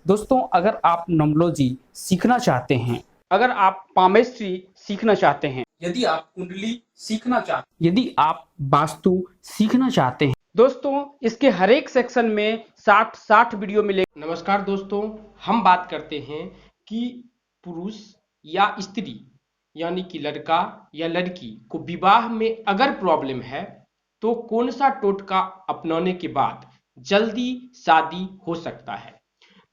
दोस्तों, अगर आप न्यूमरोलॉजी सीखना चाहते हैं, अगर आप पामेस्ट्री सीखना चाहते हैं, यदि आप कुंडली सीखना चाहते हैं, यदि आप वास्तु सीखना चाहते हैं, दोस्तों इसके हर एक सेक्शन में 60 वीडियो मिलेंगे। नमस्कार दोस्तों, हम बात करते हैं कि पुरुष या स्त्री यानी कि लड़का या लड़की को विवाह में अगर प्रॉब्लम है तो कौन सा टोटका अपनाने के बाद जल्दी शादी हो सकता है।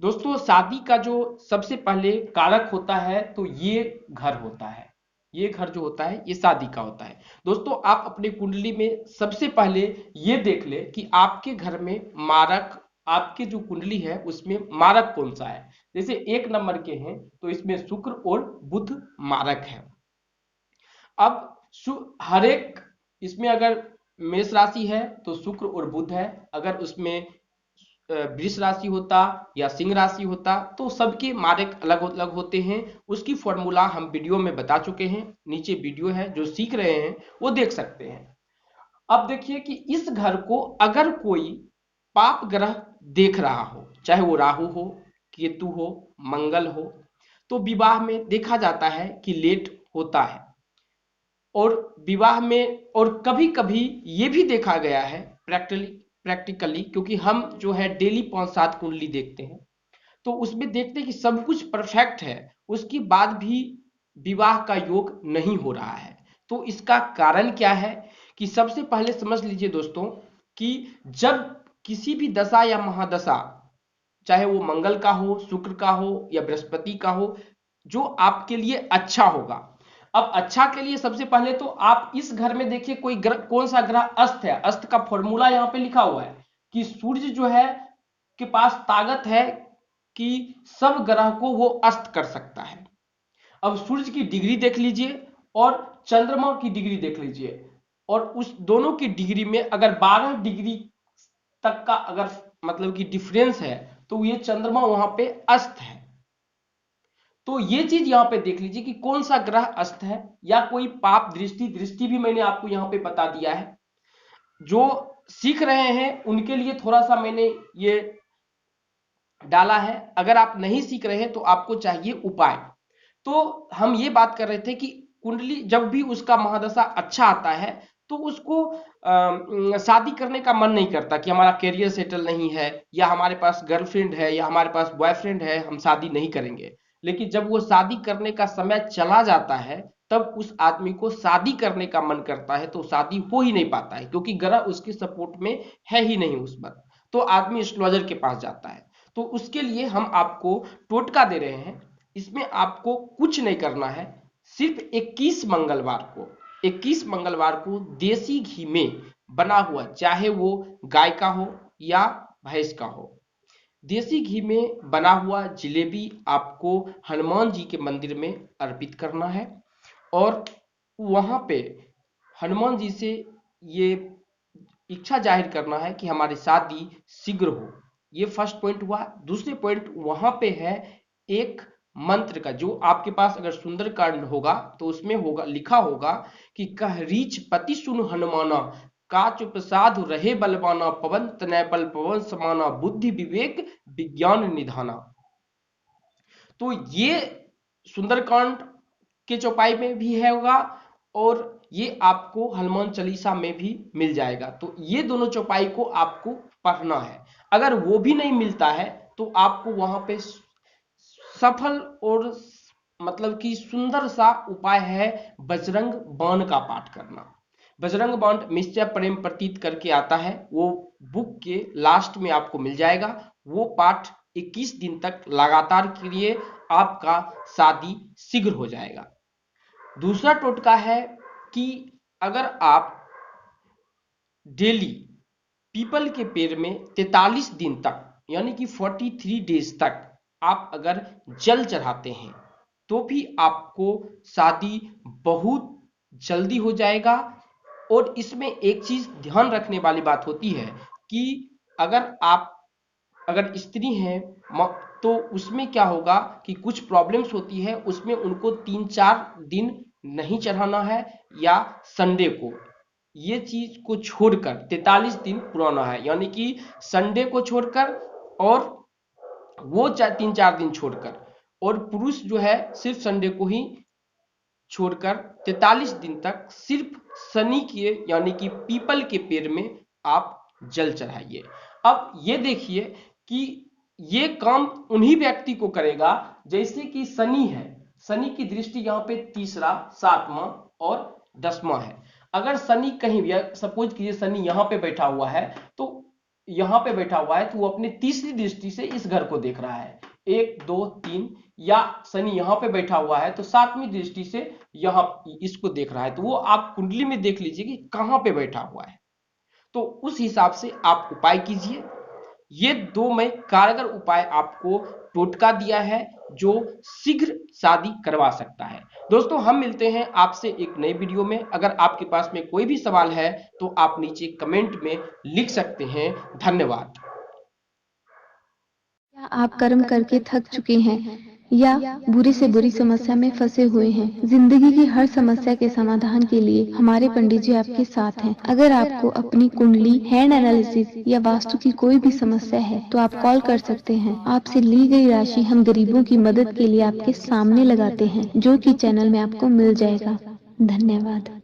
दोस्तों, शादी का जो सबसे पहले कारक होता है तो ये घर होता है। ये घर जो होता है ये शादी का होता है। दोस्तों, आप अपने कुंडली में सबसे पहले ये देख ले कि आपके घर में मारक, आपके जो कुंडली है उसमें मारक कौन सा है। जैसे 1 नंबर के हैं तो इसमें शुक्र और बुध मारक है। अब हर एक इसमें अगर मेष राशि है तो शुक्र और बुध है, अगर उसमें वृष राशि होता या सिंह राशि होता तो सबके मारक अलग अलग होते हैं। उसकी फॉर्मूला हम वीडियो में बता चुके हैं, नीचे वीडियो है, जो सीख रहे हैं वो देख सकते हैं। अब देखिए कि इस घर को अगर कोई पाप ग्रह देख रहा हो, चाहे वो राहु हो, केतु हो, मंगल हो, तो विवाह में देखा जाता है कि लेट होता है। और विवाह में और कभी कभी ये भी देखा गया है प्रैक्टिकली, क्योंकि हम जो है डेली 5-7 कुंडली देखते हैं तो उसमें देखते हैं कि सब कुछ परफेक्ट है, उसके बाद भी विवाह का योग नहीं हो रहा है। तो इसका कारण क्या है कि सबसे पहले समझ लीजिए दोस्तों कि जब किसी भी दशा या महादशा, चाहे वो मंगल का हो, शुक्र का हो या बृहस्पति का हो, जो आपके लिए अच्छा होगा। अब अच्छा के लिए सबसे पहले तो आप इस घर में देखिए कोई ग्रह, कौन सा ग्रह अस्त है। अस्त का फॉर्मूला यहाँ पे लिखा हुआ है कि सूर्य जो है के पास ताकत है कि सब ग्रह को वो अस्त कर सकता है। अब सूर्य की डिग्री देख लीजिए और चंद्रमा की डिग्री देख लीजिए, और उस दोनों की डिग्री में अगर 12 डिग्री तक का अगर मतलब कि डिफरेंस है तो ये चंद्रमा वहां पे अस्त है। तो ये चीज यहां पे देख लीजिए कि कौन सा ग्रह अस्त है, या कोई पाप दृष्टि, दृष्टि भी मैंने आपको यहां पे बता दिया है। जो सीख रहे हैं उनके लिए थोड़ा सा मैंने ये डाला है, अगर आप नहीं सीख रहे हैं तो आपको चाहिए उपाय। तो हम ये बात कर रहे थे कि कुंडली जब भी उसका महादशा अच्छा आता है तो उसको शादी करने का मन नहीं करता कि हमारा करियर सेटल नहीं है, या हमारे पास गर्लफ्रेंड है, या हमारे पास बॉयफ्रेंड है, हम शादी नहीं करेंगे। लेकिन जब वो शादी करने का समय चला जाता है तब उस आदमी को शादी करने का मन करता है, तो शादी हो ही नहीं पाता है क्योंकि ग्रह उसके सपोर्ट में है ही नहीं उस वक्त। तो आदमी एस्ट्रोलॉजर के पास जाता है। तो उसके लिए हम आपको टोटका दे रहे हैं। इसमें आपको कुछ नहीं करना है, सिर्फ 21 मंगलवार को देसी घी में बना हुआ, चाहे वो गाय का हो या भैंस का हो, देसी घी में बना हुआ जिलेबी आपको हनुमान जी के मंदिर में अर्पित करना है। और वहां पे हनुमान जी से ये इच्छा जाहिर करना है कि हमारी शादी शीघ्र हो। ये फर्स्ट पॉइंट हुआ। दूसरे पॉइंट वहां पे है एक मंत्र का, जो आपके पास अगर सुंदरकांड होगा तो उसमें होगा, लिखा होगा कि कह रीच पति सुन हनुमाना, काच प्रसाद रहे बलवाना, पवन तनय बल पवन समाना, बुद्धि विवेक विज्ञान निधाना। तो ये सुंदरकांड के चौपाई में भी है होगा, और ये आपको हनुमान चालीसा में भी मिल जाएगा। तो ये दोनों चौपाई को आपको पढ़ना है। अगर वो भी नहीं मिलता है तो आपको वहां पे सफल और मतलब कि सुंदर सा उपाय है बजरंग बाण का पाठ करना। बजरंग बाण निश्चय प्रेम प्रतीत करके आता है, वो बुक के लास्ट में आपको मिल जाएगा। वो पाठ 21 दिन तक लगातार करिए, आपका शादी शीघ्र हो जाएगा। दूसरा टोटका है कि अगर आप डेली पीपल के पेड़ में 43 दिन तक यानी कि 43 डेज तक आप अगर जल चढ़ाते हैं तो भी आपको शादी बहुत जल्दी हो जाएगा। और इसमें एक चीज ध्यान रखने वाली बात होती है कि अगर आप अगर स्त्री हैं तो उसमें क्या होगा कि कुछ प्रॉब्लम्स होती है, उसमें उनको 3-4 दिन नहीं चढ़ाना है, या संडे को, ये चीज को छोड़कर 43 दिन पुराना है, यानी कि संडे को छोड़कर और वो 3-4 दिन छोड़कर, और पुरुष जो है सिर्फ संडे को ही छोड़कर 43 दिन तक सिर्फ शनि के यानी कि पीपल के पेड़ में आप जल चढ़ाइए। अब ये देखिए कि ये काम उन्हीं व्यक्ति को करेगा जैसे कि शनि है, शनि की दृष्टि यहाँ पे तीसरा, 7वां और 10वां है। अगर शनि कहीं भी, सपोज कीजिए शनि यहाँ पे बैठा हुआ है, तो यहाँ पे बैठा हुआ है तो वो अपने तीसरी दृष्टि से इस घर को देख रहा है, 1 2 3, या शनि यहाँ पे बैठा हुआ है तो 7वीं दृष्टि से यहाँ इसको देख रहा है, तो वो आप कुंडली में देख लीजिए कि कहाँ पे बैठा हुआ है, तो उस हिसाब से आप उपाय कीजिए। ये 2 मैं कारगर उपाय आपको टोटका दिया है जो शीघ्र शादी करवा सकता है। दोस्तों हम मिलते हैं आपसे एक नई वीडियो में। अगर आपके पास में कोई भी सवाल है तो आप नीचे कमेंट में लिख सकते हैं। धन्यवाद। क्या आप कर्म करके थक चुके हैं या बुरी से बुरी समस्या में फंसे हुए हैं? जिंदगी की हर समस्या के समाधान के लिए हमारे पंडित जी आपके साथ हैं। अगर आपको अपनी कुंडली, हैंड एनालिसिस या वास्तु की कोई भी समस्या है तो आप कॉल कर सकते हैं। आपसे ली गई राशि हम गरीबों की मदद के लिए आपके सामने लगाते हैं, जो कि चैनल में आपको मिल जाएगा। धन्यवाद।